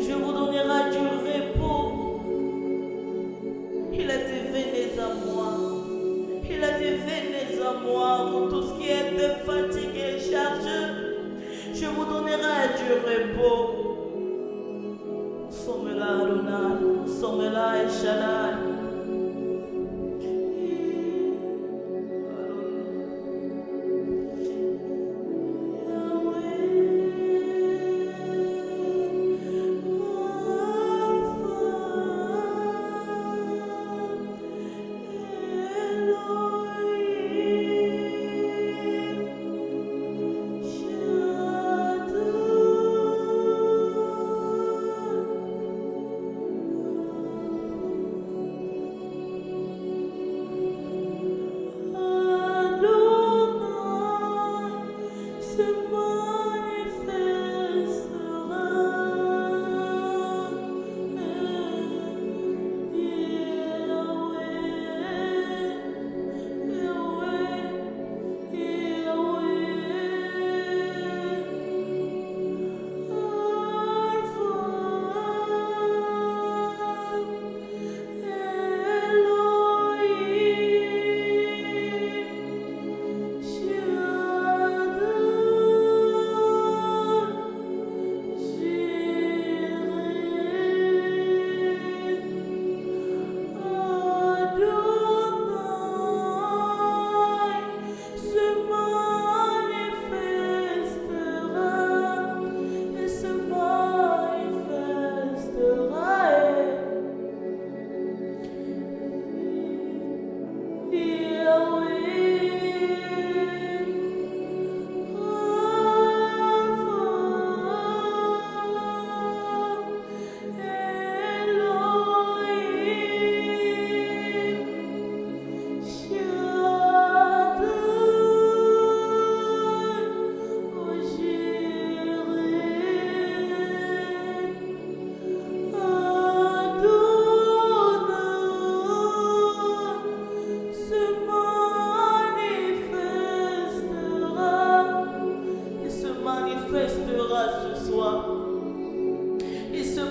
Je vous donnerai du repos. Il a dit, venez à moi. Il a dit, venez à moi, vous tous qui êtes fatigués et chargés. Je vous donnerai du repos. Nous sommes là, Adonai. Nous sommes là, El Shaddai.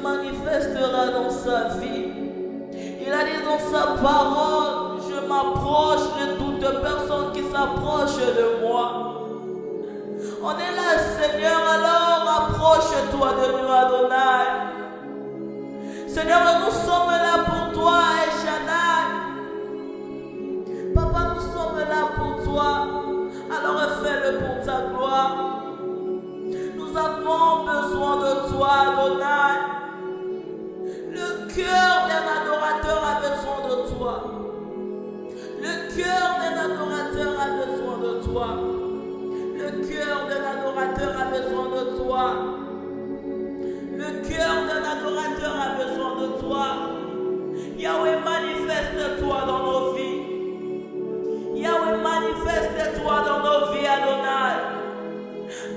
Manifestera dans sa vie. Il a dit dans sa parole, je m'approche de toute personne qui s'approche de moi. On est là, Seigneur, alors approche-toi de nous, Adonai. Seigneur, nous sommes là pour toi, El Shaddai. Papa, nous sommes là pour toi. Alors fais-le pour ta gloire. Nous avons besoin de toi, Adonai. Le cœur d'un adorateur a besoin de toi. Le cœur d'un adorateur a besoin de toi. Le cœur d'un adorateur a besoin de toi. Le cœur d'un adorateur a besoin de toi. Yahweh, manifeste-toi dans nos vies. Yahweh, manifeste-toi dans nos vies, Adonai.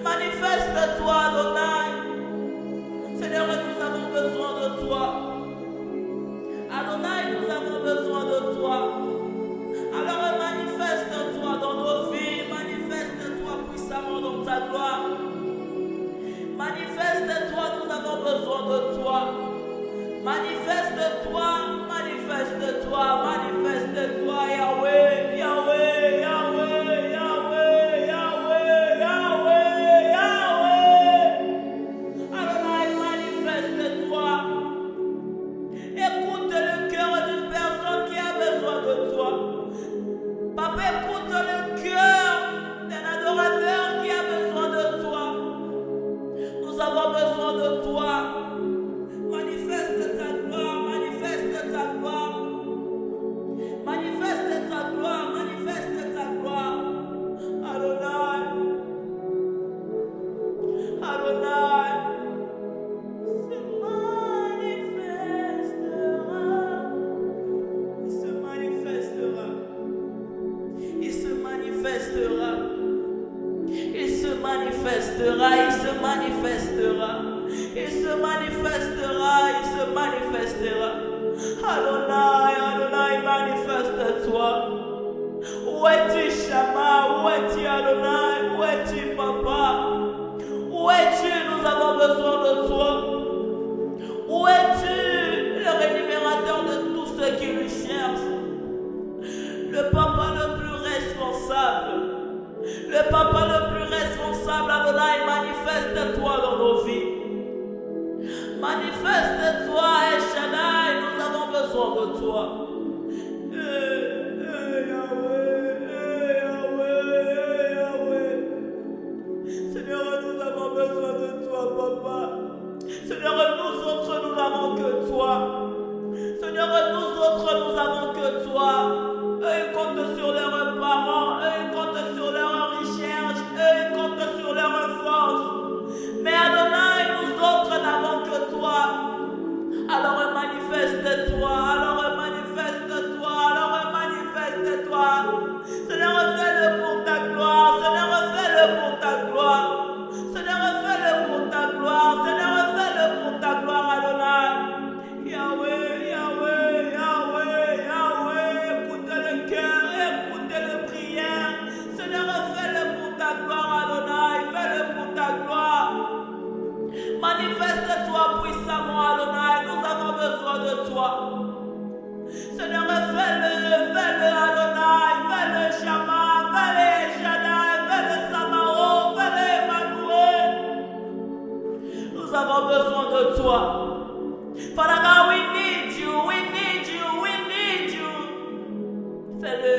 Manifeste-toi, Adonai. Seigneur, nous avons besoin de toi. Adonai, nous avons besoin de toi. Alors manifeste-toi dans nos vies. Manifeste-toi puissamment dans ta gloire. Manifeste-toi, nous avons besoin de toi. Manifeste-toi, manifeste-toi, manifeste-toi, Yahweh, Yahweh, Yahweh, Yahweh, Yahweh, Yahweh, Yahweh. Adonai, manifeste-toi. Écoute le cœur d'une personne qui a besoin de toi. Papa, écoute le cœur d'un adorateur qui a besoin de toi. Nous avons besoin de toi. Manifeste ta gloire, manifeste ta gloire. Manifeste ta gloire, manifeste ta gloire. Adonai. Adonai. Se manifestera. Il se manifestera. Il se manifestera. Il se manifestera. Il se manifestera. Il se manifestera. Adonai, Adonai, manifeste-toi. Où es-tu, Shama? Où es-tu, Adonai? Où es-tu, Papa? Où es-tu? Nous avons besoin de toi. Manifeste-toi, El Shaddai, nous avons besoin de toi. Yahweh. Seigneur, nous avons besoin de toi, Papa. Seigneur, nous autres, nous n'avons que toi. Seigneur, nous autres, nous avons que toi. Eux, ils comptent sur leurs parents, eux, ils comptent sur leur recherche, eux, ils comptent sur leur force. Mais Adonai, nous autres n'avons que toi. Alors manifeste-toi, alors manifeste-toi, alors manifeste-toi. Seigneur, fais-le pour ta gloire, Seigneur, fais-le pour ta gloire. Seigneur, fais-le pour ta gloire, Seigneur, fais-le pour ta gloire, Adonai. Yahweh, écoutez le cœur, écoutez le prière. Seigneur, fais-le pour ta gloire, Adonai, fais-le pour ta gloire. Manifeste-toi puissamment, Adonai, nous avons besoin de toi. Seigneur, fais-le, Adonai, fais-le Shammah, fais-le Shaddai, fais-le Samaro, fais-le Emmanuel. Nous avons besoin de toi. Father God, we need you. Fais-le.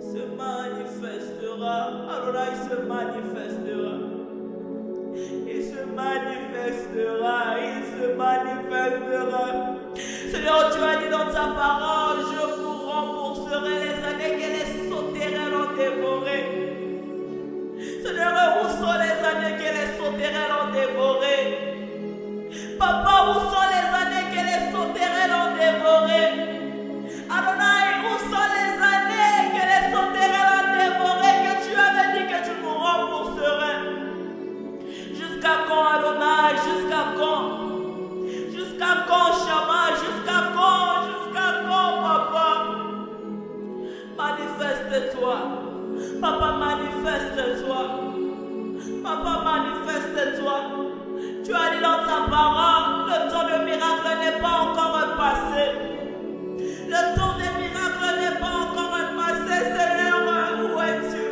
Se manifestera. Adonai se manifestera. Il se manifestera. Seigneur, tu as dit dans ta parole, je vous rembourserai les années que les sauterelles ont dévorées. Seigneur, où sont les années que les sauterelles ont dévorées? Papa, où sont les années que les sauterelles ont dévorées? Adonai, où sont les années que les sauterelles ont dévorées, que tu avais dit que tu nous rembourserais? Jusqu'à quand, Adonai? Jusqu'à quand? Jusqu'à quand, Shammah? Jusqu'à quand, Papa? Manifeste-toi. Papa, manifeste-toi. Papa, manifeste-toi. Tu as dit dans ta parole, le temps de miracle n'est pas encore passé. Le temps des miracles n'est pas encore passé. Seigneur, où es-tu?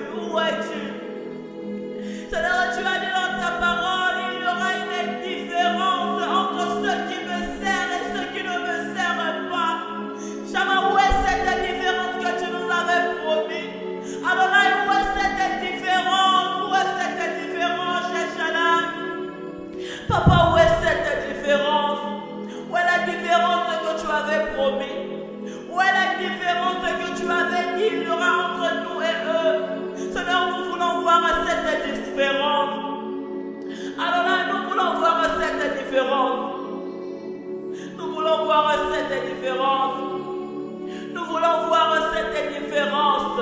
Seigneur, tu as dit dans ta parole, il y aura une différence entre ceux qui me servent et ceux qui ne me servent pas. Shammah, où est cette différence que tu nous avais promis? Adonai, où est cette différence? El Shaddai? Papa, où est cette différence? Où est la différence que tu avais promis? Où est la différence que tu avais dit il y aura entre nous et eux? Seigneur, nous voulons voir cette différence. Adonai, nous voulons voir cette différence. Nous voulons voir cette différence. Nous voulons voir cette différence.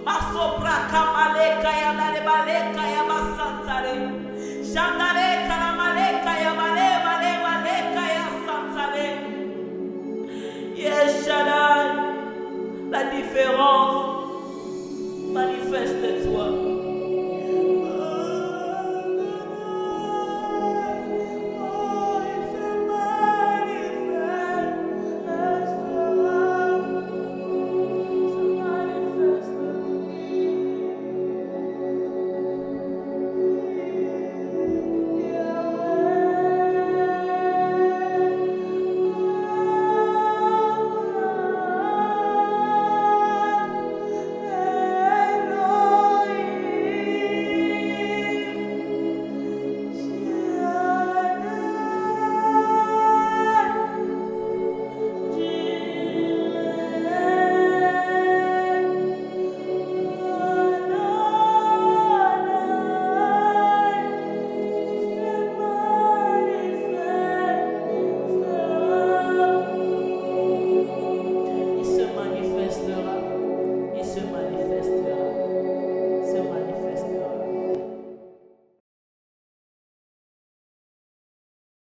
Masopra kamale kaya dale bale kaya basantare. Chandale